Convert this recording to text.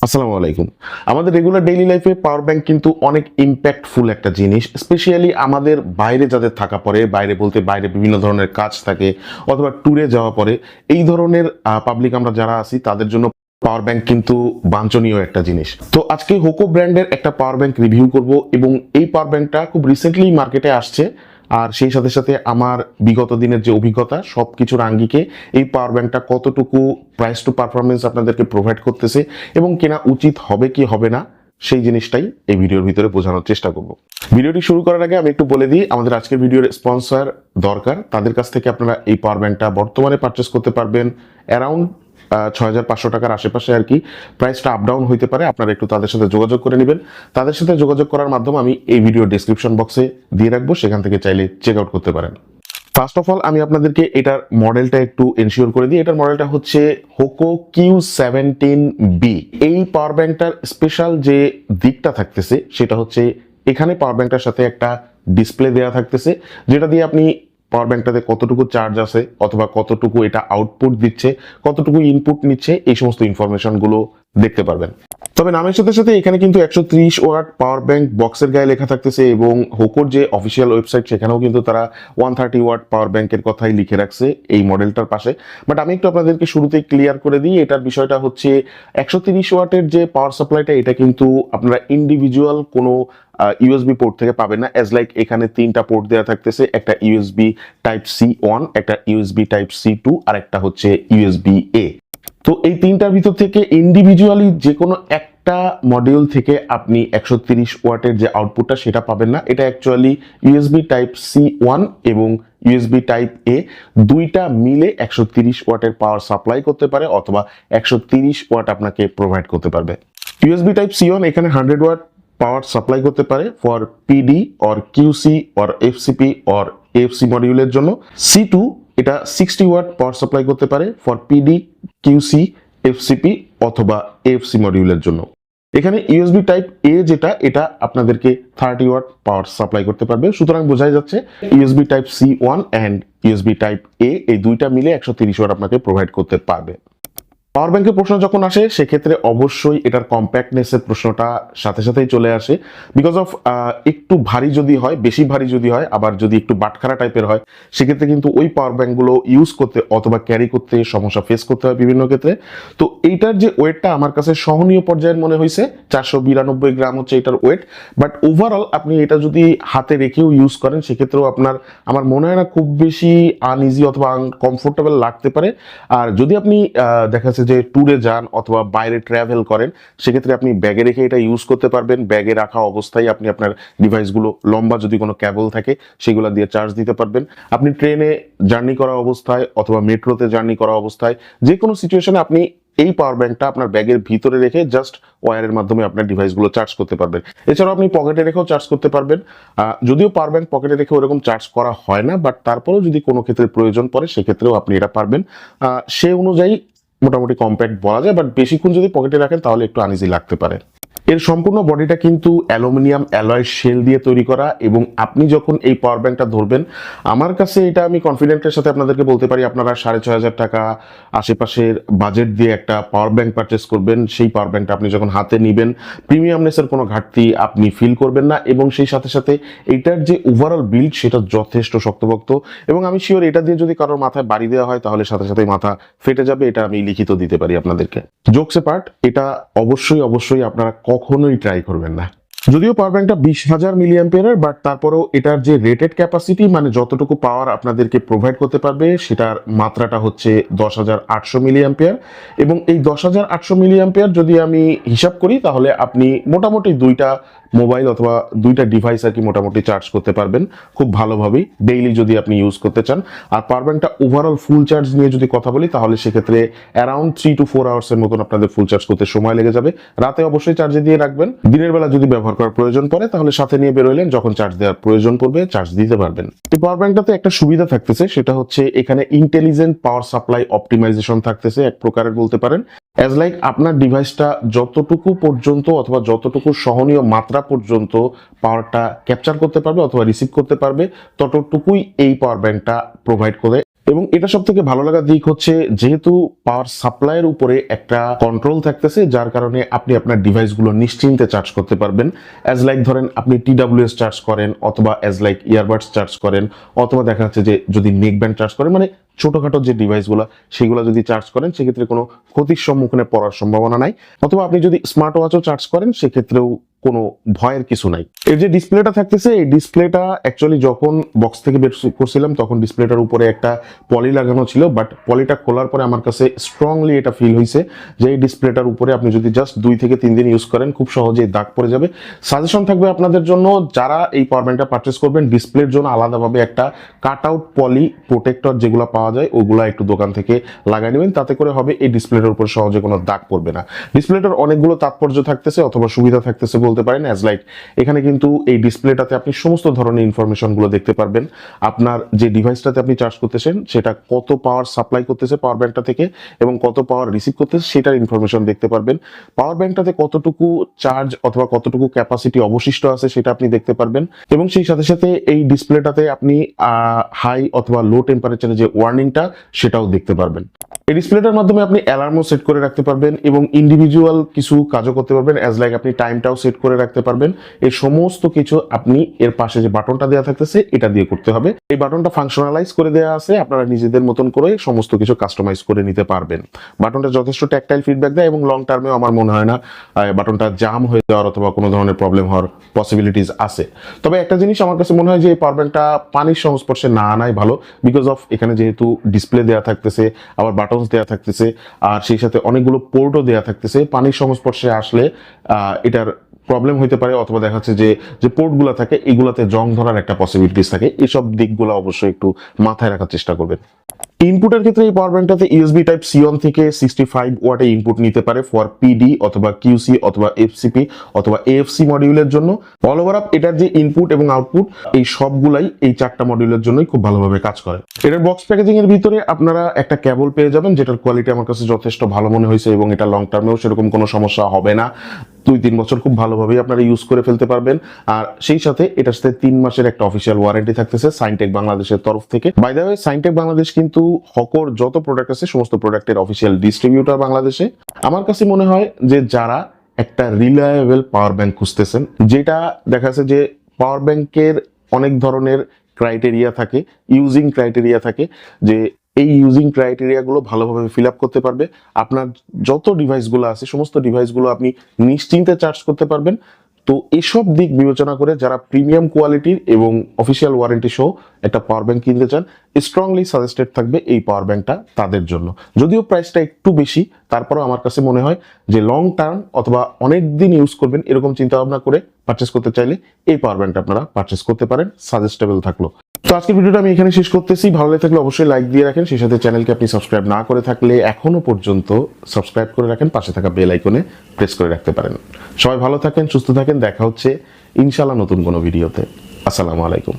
আসসালামু আলাইকুম। আমাদের রেগুলার ডেইলি লাইফে পাওয়ার ব্যাংক কিন্তু অনেক ইম্প্যাক্টফুল একটা জিনিস। স্পেশালি আমাদের বাইরে যাদের থাকা পড়ে, বাইরে বলতে বাইরে বিভিন্ন ধরনের কাজ থাকে অথবা ট্যুরে যাওয়া পড়ে, এই ধরনের পাবলিক আমরা যারা আছি তাদের জন্য পাওয়ার ব্যাংক কিন্তু বাঞ্ছনীয় একটা জিনিস। তো আজকে হোকো ব্র্যান্ডের একটা পাওয়ার ব্যাংক রিভিউ করব এবং এই পাওয়ার ব্যাংকটা খুব রিসেন্টলি মার্কেটে আসছে। আর সেই সাথে সাথে আমার বিগত দিনের যে অভিজ্ঞতা সবকিছুর আঙ্গিকে এই পাওয়ার ব্যাংকটা কতটুকু প্রাইস টু পারফরমেন্স আপনাদেরকে প্রোভাইড করতেছে এবং কেনা উচিত হবে কি হবে না সেই জিনিসটাই এই ভিডিওর ভিতরে বোঝানোর চেষ্টা করব। ভিডিওটি শুরু করার আগে আমি একটু বলে দিই, আমাদের আজকের ভিডিওর স্পন্সর দরকার, তাদের কাছ থেকে আপনারা এই পাওয়ার ব্যাংকটা বর্তমানে পারচেস করতে পারবেন অ্যারাউন্ড 6500 টাকার আশেপাশে আর কি। প্রাইসটা আপ ডাউন হইতে পারে, আপনারা একটু তাদের সাথে যোগাযোগ করে নেবেন। তাদের সাথে যোগাযোগ করার মাধ্যমে আমি এই ভিডিওর ডিসক্রিপশন বক্সে দিয়ে রাখবো, সেখান থেকে চাইলে চেক আউট করতে পারেন। ফার্স্ট অফ অল আমি আপনাদেরকে এটার মডেলটা একটু এনশিওর করে দিই। এটার মডেলটা হচ্ছে হোকো Q17B। এই পাওয়ার ব্যাংকটার স্পেশাল যে দিকটা থাকতেছে সেটা হচ্ছে এখানে পাওয়ার ব্যাংকটার সাথে একটা ডিসপ্লে দেওয়া থাকতেছে, যেটা দিয়ে আপনি পাওয়ার ব্যাংকটাতে কতটুকু চার্জ আছে অথবা কতটুকু এটা আউটপুট দিচ্ছে, কতটুকু ইনপুট নিচ্ছে, এই সমস্ত ইনফরমেশনগুলো দেখতে পারবেন। তবে নামের সাথে সাথে এখানে কিন্তু 130 ওয়াট পাওয়ার ব্যাংক বক্সের গায়ে লেখা থাকতেছে এবং হোকোর যে অফিসিয়াল ওয়েবসাইট সেখানেও কিন্তু তারা 130 ওয়াট পাওয়ার ব্যাংকের কথাই লিখে রাখছে এই মডেলটার পাশে। বাট আমি একটু আপনাদেরকে শুরুতেই ক্লিয়ার করে দিই, এটার বিষয়টা হচ্ছে 130 ওয়াটের যে পাওয়ার সাপ্লাইটা এটা কিন্তু আপনারা ইন্ডিভিজুয়াল কোনো ইউএসবি পোর্ট থেকে পাবেন না। অ্যাজ লাইক এখানে 3টা পোর্ট দেওয়া থাকতেছে, একটা ইউএসবি টাইপ C1, একটা ইউএসবি টাইপ C2 আর একটা হচ্ছে ইউএসবি A। তো এই 3টার ভিতর থেকে ইন্ডিভিজুয়ালি যে কোনো একটা মডিউল থেকে আপনি 130 ওয়াটের যে আউটপুটটা সেটা পাবেন না। এটা অ্যাকচুয়ালি ইউএসবি টাইপ C1 এবং ইউএসবি টাইপ A দুইটা মিলে 130 ওয়াটের পাওয়ার সাপ্লাই করতে পারে অথবা 130 ওয়াট আপনাকে প্রোভাইড করতে পারবে। ইউএসবি টাইপ C1 এখানে 100 ওয়াট পাওয়ার সাপ্লাই করতে পারে for PD or QC or FCP or FC মডিউলের জন্য। C2 এটা 60 ওয়াট পাওয়ার সাপ্লাই করতে পারে ফর পিডি, কিউসি, এফসিপি অথবা এফসি মডিউলের জন্য। এখানে ইউএসবি টাইপ A যেটা, এটা আপনাদেরকে 30 ওয়াট পাওয়ার সাপ্লাই করতে পারবে। সুতরাং বোঝাই যাচ্ছে USB type C1 and USB type A এই দুইটা মিলে 130 ওয়াট আপনাকে প্রোভাইড করতে পারবে। পাওয়ার ব্যাংকের প্রশ্ন যখন আসে সেক্ষেত্রে অবশ্যই এটার কম্প্যাক্টনেসের প্রশ্নটা সাথে সাথেই চলে আসে। বিকজ অফ একটু ভারী যদি হয়, বেশি ভারী যদি হয়, আবার যদি একটু বাটখারা টাইপের হয়, সেক্ষেত্রে কিন্তু ওই পাওয়ার ব্যাংকগুলো ইউজ করতে অথবা ক্যারি করতে সমস্যা ফেস করতে হয় বিভিন্ন ক্ষেত্রে। তো এইটার যে ওয়েটটা আমার কাছে সহনীয় পর্যায়ের মনে হয়েছে, 492 গ্রাম হচ্ছে এটার ওয়েট। বাট ওভারঅল আপনি এটা যদি হাতে রেখেও ইউজ করেন সেক্ষেত্রেও আমার মনে হয় না খুব বেশি আনইজি অথবা আনকমফোর্টেবল লাগতে পারে। আর যদি আপনি দেখা যাচ্ছে যে ট্যুরে যান অথবা বাইরে ট্রাভেল করেন সেক্ষেত্রে আপনি ব্যাগে রেখে এটা ইউজ করতে পারবেন। ব্যাগে রাখা অবস্থায় আপনি আপনার ডিভাইসগুলো লম্বা যদি কোনো কেবল থাকে সেগুলো দিয়ে চার্জ দিতে পারবেন। আপনি ট্রেনে জার্নি করা অবস্থায় অথবা মেট্রোতে জার্নি করা অবস্থায় যে কোনো সিচুয়েশনে আপনি এই পাওয়ার ব্যাংকটা আপনার ব্যাগের ভিতরে রেখে জাস্ট ওয়্যারের মাধ্যমে আপনার ডিভাইসগুলো চার্জ করতে পারবেন। এছাড়াও আপনি পকেটে রেখেও চার্জ করতে পারবেন। যদিও পাওয়ার ব্যাংক পকেটে রেখে ওরকম চার্জ করা হয় না, বাট তারপরেও যদি কোনো ক্ষেত্রে প্রয়োজন পড়ে সেক্ষেত্রেও আপনি এটা পারবেন। সে অনুযায়ী মোটামুটি কম্প্যাক্ট বলা যায়, বাট বেশিক্ষণ যদি পকেটে রাখেন তাহলে একটু আনইজি লাগতে পারে। এর সম্পূর্ণ বডিটা কিন্তু অ্যালুমিনিয়াম অ্যালয় শেল দিয়ে তৈরি করা এবং আপনি যখন এই পাওয়ার ব্যাংকটা ধরবেন, আমার কাছে এটা আমি কনফিডেন্টের সাথে আপনাদেরকে বলতে পারি আপনারা 6500 টাকা আশেপাশের বাজেট দিয়ে একটা পাওয়ার ব্যাংক পারচেস করবেন। সেই পাওয়ার ব্যাংকটা আপনি যখন হাতে নেবেন প্রিমিয়ামনেসের কোনো ঘাটতি আপনি ফিল করবেন না এবং সেই সাথে সাথে এইটার যে ওভারঅল বিল্ড সেটা যথেষ্ট শক্তপোক্ত এবং আমি শিওর এটা দিয়ে যদি কারোর মাথায় বাড়ি দেওয়া হয় তাহলে সাথে সাথে মাথা ফেটে যাবে। এটা আমি লিখিত দিতে পারি আপনাদেরকে। জোকস পার্ট, এটা অবশ্যই আপনারা কখনোই ট্রাই করবেন না। যদিও পাওয়ার ব্যাংকটা 20,000 মিলিঅ্যাম্পিয়ারের, বাট তারপরেও এটার যে রেটেড ক্যাপাসিটি মানে যতটুকু পাওয়ার আপনাদেরকে প্রোভাইড করতে পারবে সেটার মাত্রাটা হচ্ছে 10,800 মিলিঅ্যাম্পিয়ার এবং এই 10,800 মিলিঅ্যাম্পিয়ার যদি আমি হিসাব করি তাহলে আপনি মোটামুটি দুইটা মোবাইল অথবা দুইটা ডিভাইস আর কি মোটামুটি চার্জ করতে পারবেন খুব ভালোভাবেই ডেইলি যদি আপনি ইউজ করতে চান। আর পাওয়ার ব্যাংকটা ওভারঅল ফুল চার্জ নিয়ে যদি কথা বলি তাহলে সেক্ষেত্রে অ্যারাউন্ড 3 to 4 আওয়ার্সের মতন আপনাদের ফুল চার্জ করতে সময় লেগে যাবে। রাতে অবশ্যই চার্জে দিয়ে রাখবেন, দিনের বেলা যদি ব্যবহার করার প্রয়োজন পড়ে তাহলে সাথে নিয়ে বেরোলেন, যখন চার্জ দেওয়ার প্রয়োজন পড়বে চার্জ দিতে পারবেন। এই পাওয়ার ব্যাংকটাতে একটা সুবিধা থাকতেছে, সেটা হচ্ছে এখানে ইন্টেলিজেন্ট পাওয়ার সাপ্লাই অপটিমাইজেশন থাকতেছে এক প্রকারের বলতে পারেন। অ্যাজ লাইক আপনার ডিভাইসটা যতটুকু পর্যন্ত অথবা যতটুকু সহনীয় মাত্রা পর্যন্ত পাওয়ারটা ক্যাপচার করতে পারবে অথবা রিসিভ করতে পারবে ততটুকুই এই পাওয়ার ব্যাংকটা প্রোভাইড করে। এবং এটা সব থেকে ভালো লাগার দিক হচ্ছে যেহেতু পাওয়ার সাপ্লাইয়ের উপরে একটা কন্ট্রোল থাকতেছে, যার কারণে আপনি আপনার ডিভাইসগুলো নিশ্চিন্তে চার্জ করতে পারবেন। অ্যাজ লাইক ধরেন আপনি TWS চার্জ করেন, অথবা অ্যাজ লাইক ইয়ারবাডস চার্জ করেন, অথবা দেখা যাচ্ছে যে যদি নেক ব্যান্ড চার্জ করেন, মানে ছোটখাটো যে ডিভাইসগুলো সেগুলো যদি চার্জ করেন সেক্ষেত্রে কোনো ক্ষতির সম্মুখীনে পড়ার সম্ভাবনা নাই। অথবা আপনি যদি স্মার্ট ওয়াচও চার্জ করেন সেক্ষেত্রেও কোনো ভয়ের কিছু নাই। এর যে ডিসপ্লেটা থাকতেছে, এই ডিসপ্লেটা অ্যাকচুয়ালি যখন বক্স থেকে বের করছিলাম তখন ডিসপ্লেটার উপরে একটা পলি লাগানো ছিল, বাট পলিটা খোলার পরে আমার কাছে স্ট্রংলি এটা ফিল হয়েছে যে এই ডিসপ্লেটার উপরে আপনি যদি জাস্ট 2 থেকে 3 দিন ইউজ করেন খুব সহজেই দাগ পড়ে যাবে। সাজেশন থাকবে আপনাদের জন্য, যারা এই পাওয়ার ব্যাংকটা পারচেস করবেন ডিসপ্লের জন্য আলাদাভাবে একটা কাট আউট পলি প্রোটেক্টর যেগুলো পাওয়া যায় ওগুলো একটু দোকান থেকে লাগাই নেবেন, তাতে করে হবে এই ডিসপ্লেটার উপর সহজে কোনো দাগ পড়বে না। ডিসপ্লেটার অনেকগুলো তাৎপর্য থাকতেছে অথবা সুবিধা থাকতেছে বলতে পারেন। অ্যাজ লাইক এখানে কিন্তু এই ডিসপ্লেটাতে আপনি সমস্ত ধরনের ইনফরমেশনগুলো দেখতে পারবেন। আপনার যে ডিভাইসটাতে আপনি চার্জ করতেছেন সেটা কত পাওয়ার সাপ্লাই করতেছে পাওয়ার ব্যাংকটা থেকে এবং কত পাওয়ার রিসিভ করতেছে সেটার ইনফরমেশন দেখতে পারবেন। পাওয়ার ব্যাংকটাতে কতটুকু চার্জ অথবা কতটুকু ক্যাপাসিটি অবশিষ্ট আছে সেটা আপনি দেখতে পারবেন। এবং সেই সাথে সাথে এই ডিসপ্লেটাতে আপনি হাই অথবা লো টেম্পারেচারে যে ওয়ার্নিংটা সেটাও দেখতে পারবেন। এই ডিসপ্লেটার মাধ্যমে আপনি অ্যালার্মও সেট করে রাখতে পারবেন এবং ইন্ডিভিজুয়াল কিছু কাজও করতে পারবেন। অ্যাজ লাইক আপনি টাইমটাও সেট করে রাখতে পারবেন। এই সমস্ত কিছু আপনি এর পাশে যে বাটনটা দেওয়া থাকতেছে এটা দিয়ে করতে হবে। এই বাটনটা ফাংশনালাইজ করে দেওয়া আছে, আপনারা নিজেদের মতন করে সমস্ত কিছু কাস্টমাইজ করে নিতে পারবেন। বাটনটা যথেষ্ট ট্যাকটাইল ফিডব্যাক দেয় এবং লং টার্মেও আমার মনে হয় না বাটনটা জাম হয়ে যাওয়ার অথবা কোনো ধরনের প্রবলেম হওয়ার পসিবিলিটিস আছে। তবে একটা জিনিস আমার কাছে মনে হয় যে এই পাওয়ার ব্যাংকটা পানির সংস্পর্শে না আনাই ভালো, বিকজ অফ এখানে যেহেতু ডিসপ্লে দেওয়া থাকতেছে, আবার বাটনস দেওয়া থাকতেছে, আর সেই সাথে অনেকগুলো পোর্টও দেওয়া থাকতেছে। পানির সংস্পর্শে আসলে এটার প্রবলেম হইতে পারে, অথবা দেখা যাচ্ছে যে যে পোর্টগুলো থাকে এগুলাতে জং ধরার একটা পসিবিলিটিস থাকে। এইসব দিকগুলো অবশ্যই একটু মাথায় রাখার চেষ্টা করবেন। ইনপুটের ক্ষেত্রে এই পাওয়ার ব্যাংকটাতে USB টাইপ C অন থেকে 65 ওয়াটে ইনপুট নিতে পারে ফর PD অথবা QC অথবা FCP অথবা AFC মডিউলের জন্য। অল ওভার আপ এটার যে ইনপুট এবং আউটপুট এই সবগুলাই এই 4টা মডিউলের জন্যই খুব ভালোভাবে কাজ করে। এটার বক্স প্যাকেজিং এর ভিতরে আপনারা একটা কেবল পেয়ে যাবেন যেটার কোয়ালিটি আমার কাছে যথেষ্ট ভালো মনে হয়েছে এবং এটা লং টার্মেও সেরকম কোনো সমস্যা হবে না। 2-3 বছর খুব ভালোভাবেই আপনারা ইউজ করে ফেলতে পারবেন। আর সেই সাথে এটার সাথে 3 মাসের একটা অফিসিয়াল ওয়ারেন্টি থাকতেছে সাইনটেক বাংলাদেশের তরফ থেকে। বাই দ্য ওয়ে সাইনটেক বাংলাদেশ কিন্তু হকর যত প্রোডাক্ট আছে সমস্ত প্রোডাক্টের অফিসিয়াল ডিস্ট্রিবিউটর বাংলাদেশে। আমার কাছে মনে হয় যে যারা একটা রিলায়েবল পাওয়ার ব্যাংক খুঁজতেছেন, যেটা দেখা যাচ্ছে যে পাওয়ার ব্যাংকের অনেক ধরনের ক্রাইটেরিয়া থাকে, ইউজিং ক্রাইটেরিয়া থাকে, যে এই ইউজিং ক্রাইটেরিয়াগুলো ভালোভাবে ফিল আপ করতে পারবে, আপনার যত ডিভাইসগুলো আছে সমস্ত ডিভাইসগুলো আপনি নিশ্চিন্তে চার্জ করতে পারবেন। তো এসব দিক বিবেচনা করে যারা প্রিমিয়াম কোয়ালিটির এবং অফিসিয়াল ওয়ারেন্টি সহ একটা পাওয়ার ব্যাংক কিনতে চান, স্ট্রংলি সাজেস্টেড থাকবে এই পাওয়ার ব্যাংকটা তাদের জন্য। যদিও প্রাইসটা একটু বেশি, তারপরেও আমার কাছে মনে হয় যে লং টার্ম অথবা অনেক দিন ইউজ করবেন এরকম চিন্তা ভাবনা করে পারচেস করতে চাইলে এই পাওয়ার ব্যাংকটা আপনারা পারচেস করতে পারেন, সাজেস্টেবল থাকলো। তো আজকের ভিডিওটা আমি এখানে শেষ করতেছি। ভালো লাগে থাকলে অবশ্যই লাইক দিয়ে রাখেন, সেই সাথে চ্যানেলকে আপনি সাবস্ক্রাইব না করে থাকলে এখনো পর্যন্ত সাবস্ক্রাইব করে রাখেন, পাশে থাকা বেল আইকনে প্রেস করে রাখতে পারেন। সবাই ভালো থাকেন, সুস্থ থাকেন, দেখা হচ্ছে ইনশাআল্লাহ নতুন কোনো ভিডিওতে। আসসালামু আলাইকুম।